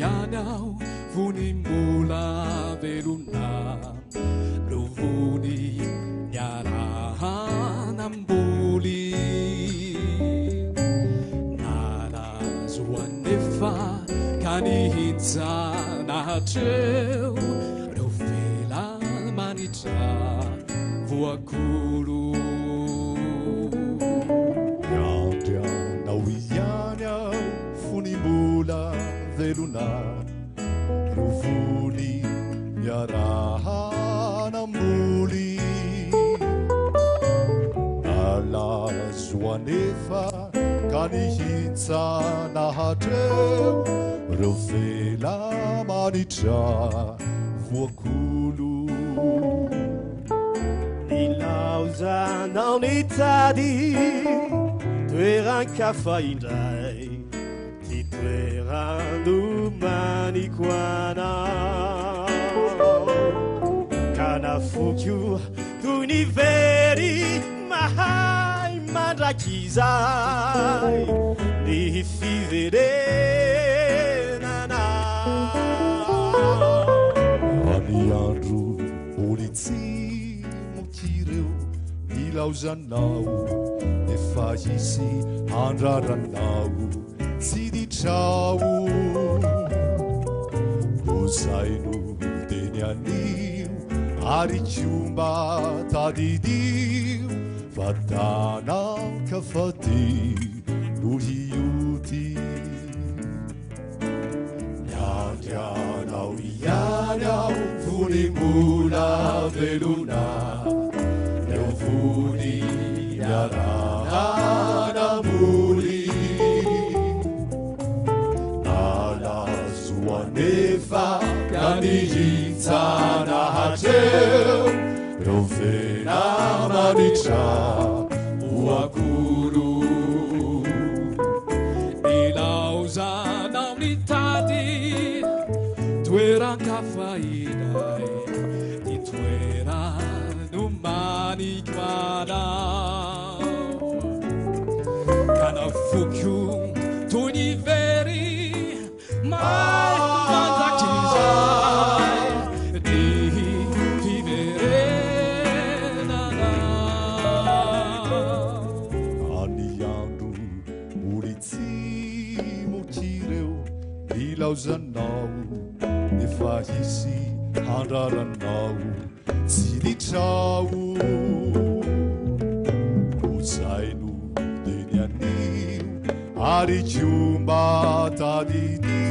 anao funimula veluna rovuni nyarahanambuli narazoanefa kanihintsanahatreo rovela manitra voakolo veluna rovuni miarahanamboli nalazoanefa kanihintsanahatreo rovela manitra voakolo nilaozanao nitady toeran-kafa indray toerano manikoana kanafokio toy ny very mahay mandrakizay ny fiverenana aniandro olitsimokireo nilaozanao efa hisy andraranao Sidi ciao Usainu denianiu Arichumba tadidiu Fatana kafati Nuhiuti Nyandianau ianiau Funimula veluna Neufuni yarahana muli Nefa kanihintsanahatreo rovena manitra voakolo nilaozanao nitady toeran-kafa indray ny toerano manikoanao kanafokio toy ny very Nilaozanao efa hisy andraranao tsy litrao osaino denianio ary kiomba tadidi